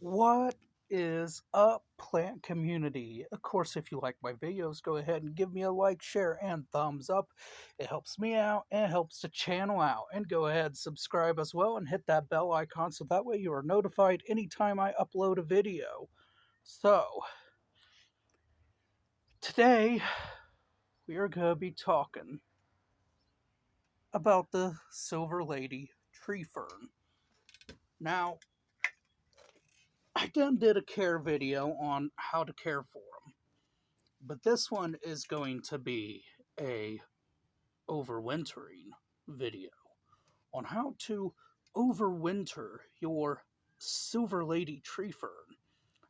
What is up, plant community? Of course, if you like my videos, go ahead and give me a like, share, and thumbs up. It helps me out and it helps the channel out. And go ahead and subscribe as well and hit that bell icon so that way you are notified anytime I upload a video. So, today we are going to be talking about the silver lady tree fern. Now, I did a care video on how to care for them. But this one is going to be a overwintering video on how to overwinter your silver lady tree fern.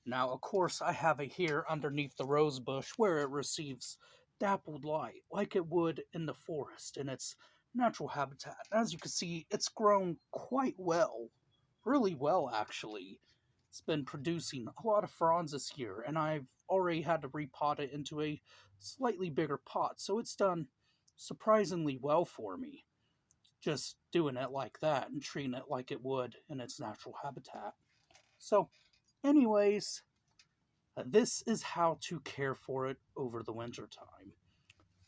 Now, of course, I have it here underneath the rose bush where it receives dappled light like it would in the forest in its natural habitat. As you can see, it's grown quite well, really well actually. It's been producing a lot of fronds this year, and I've already had to repot it into a slightly bigger pot, so it's done surprisingly well for me. Just doing it like that and treating it like it would in its natural habitat. So, anyways, this is how to care for it over the winter time.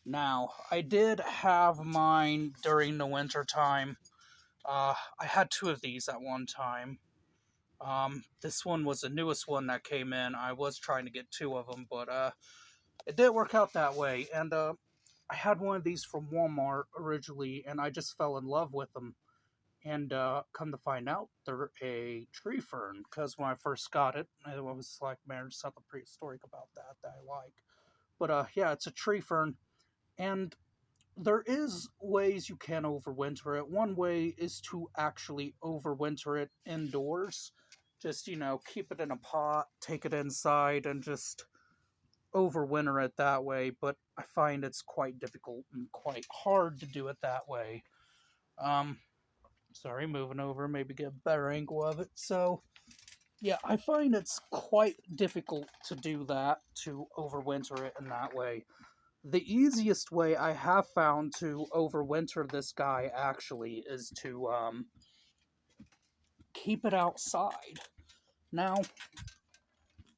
Now, I did have mine during the winter time. I had two of these at one time. This one was the newest one that came in. I was trying to get two of them, but it didn't work out that way. And I had one of these from Walmart originally, and I just fell in love with them. And come to find out, they're a tree fern. Because when I first got it, I was like, man, there's something prehistoric about that I like. But yeah, it's a tree fern, and there is ways you can overwinter it. One way is to actually overwinter it indoors. Just, keep it in a pot, take it inside, and just overwinter it that way. But I find it's quite difficult and quite hard to do it that way. Um, Sorry, moving over, maybe get a better angle of it. So, yeah, I find it's quite difficult to do that, to overwinter it in that way. The easiest way I have found to overwinter this guy actually is to keep it outside. Now,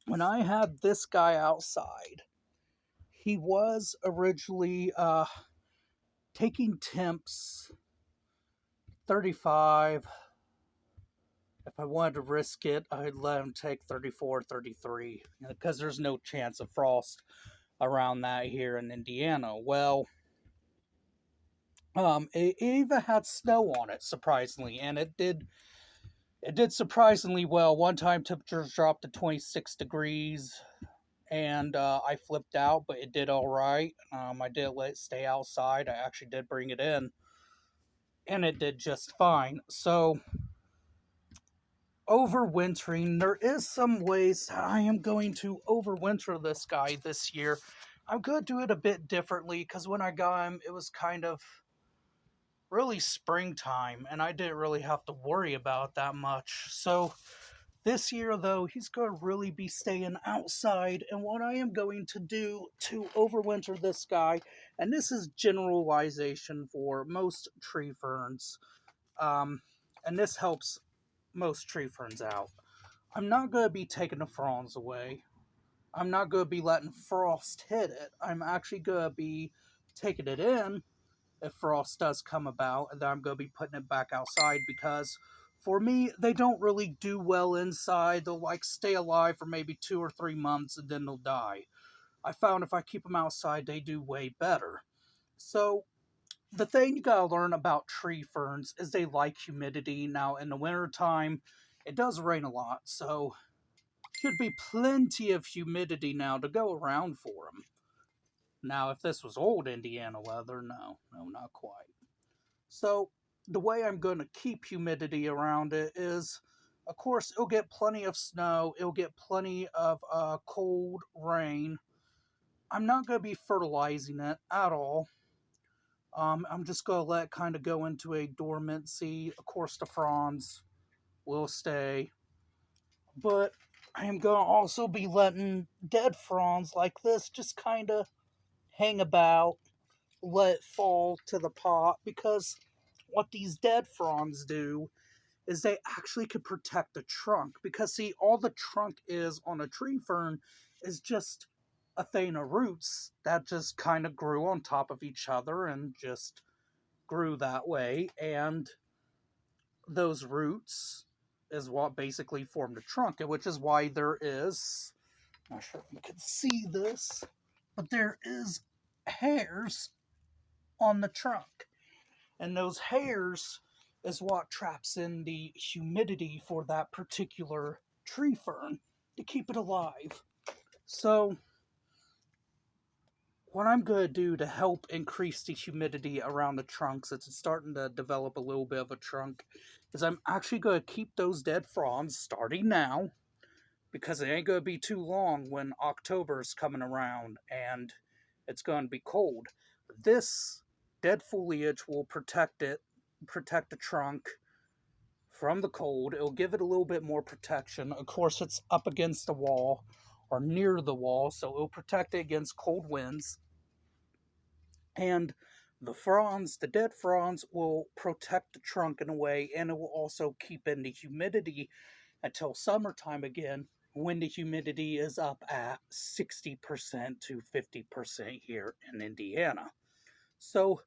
when I had this guy outside, he was originally taking temps 35. If I wanted to risk it, I'd let him take 34, 33, because there's no chance of frost around that here in Indiana. Well, it even had snow on it, surprisingly, and it did surprisingly well. One time temperatures dropped to 26 degrees, and I flipped out, but it did all right. I did let it stay outside. I actually did bring it in, and it did just fine. So, overwintering, there is some ways I am going to overwinter this guy this year. I'm going to do it a bit differently, because when I got him, it was kind of really springtime, and I didn't really have to worry about that much. So, this year, though, he's going to really be staying outside, and what I am going to do to overwinter this guy, and this is generalization for most tree ferns, and this helps most tree ferns out. I'm not going to be taking the fronds away. I'm not going to be letting frost hit it. I'm actually going to be taking it in if frost does come about, and then I'm going to be putting it back outside, because for me, they don't really do well inside. They'll stay alive for maybe 2 or 3 months and then they'll die. I found if I keep them outside, they do way better. So, the thing you gotta learn about tree ferns is they like humidity. Now, in the wintertime, it does rain a lot, so should be plenty of humidity now to go around for them. Now, if this was old Indiana weather, no, not quite. So, the way I'm going to keep humidity around it is, of course, it'll get plenty of snow, it'll get plenty of cold rain. I'm not going to be fertilizing it at all. I'm just going to let it kind of go into a dormancy. Of course, the fronds will stay. But I am going to also be letting dead fronds like this just kind of hang about, let it fall to the pot, because what these dead fronds do is they actually could protect the trunk. Because, see, all the trunk is on a tree fern is just a thing of roots that just kind of grew on top of each other and just grew that way. And those roots is what basically formed the trunk, which is why there is, I'm not sure if you can see this, but there is hairs on the trunk. And those hairs is what traps in the humidity for that particular tree fern to keep it alive. So, what I'm going to do to help increase the humidity around the trunk, since it's starting to develop a little bit of a trunk, is I'm actually going to keep those dead fronds starting now, because it ain't going to be too long when October's coming around and it's going to be cold. This dead foliage will protect the trunk from the cold. It'll give it a little bit more protection. Of course, it's up against the wall or near the wall, so it'll protect it against cold winds. And the fronds, the dead fronds, will protect the trunk in a way, and it will also keep in the humidity until summertime again, when the humidity is up at 60% to 50% here in Indiana. So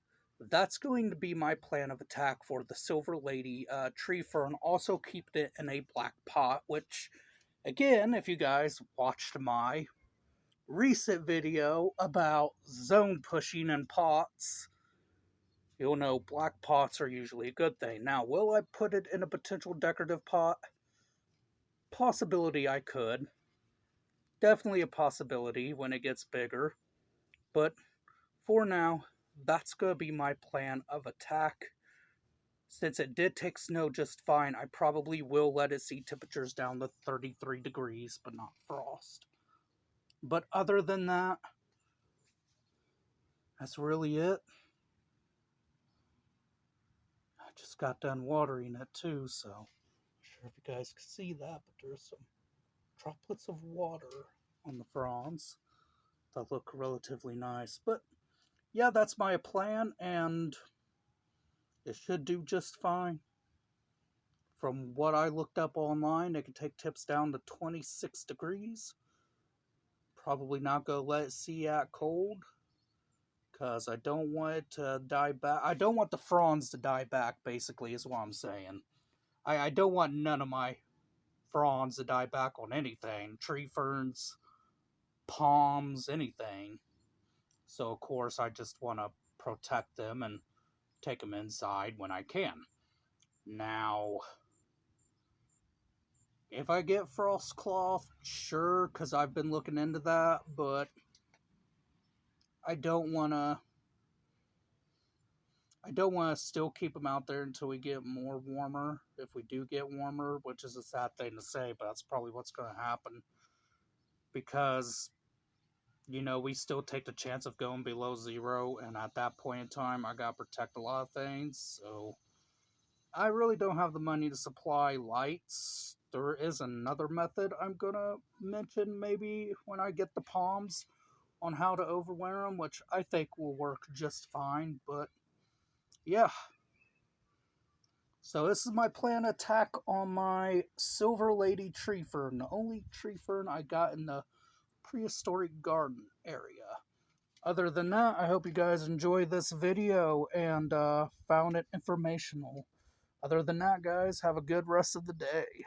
that's going to be my plan of attack for the Silver Lady tree fern. Also keeping it in a black pot, which, again, if you guys watched my recent video about zone pushing in pots, you'll know black pots are usually a good thing. Now, will I put it in a potential decorative pot? Possibility I could. Definitely a possibility when it gets bigger. But for now, that's going to be my plan of attack. Since it did take snow just fine, I probably will let it see temperatures down to 33 degrees, but not frost. But other than that, that's really it. I just got done watering it too, so I'm not sure if you guys can see that, but there's some droplets of water on the fronds that look relatively nice. But yeah, that's my plan, and it should do just fine. From what I looked up online, it can take temps down to 26 degrees. Probably not going to let it see at cold, because I don't want it to die back. I don't want the fronds to die back, basically, is what I'm saying. I don't want none of my fronds to die back on anything. Tree ferns, palms, anything. So, of course, I just want to protect them and take them inside when I can. Now, if I get frost cloth, sure, because I've been looking into that, but I don't want to still keep them out there until we get more warmer. If we do get warmer, which is a sad thing to say, but that's probably what's going to happen. Because, we still take the chance of going below zero, and at that point in time, I got to protect a lot of things, so I really don't have the money to supply lights. There is another method I'm going to mention maybe when I get the palms on how to overwinter them, which I think will work just fine, but yeah. So this is my plan attack on my Silver Lady tree fern, the only tree fern I got in the prehistoric garden area. Other than that, I hope you guys enjoyed this video and found it informational. Other than that, guys, have a good rest of the day.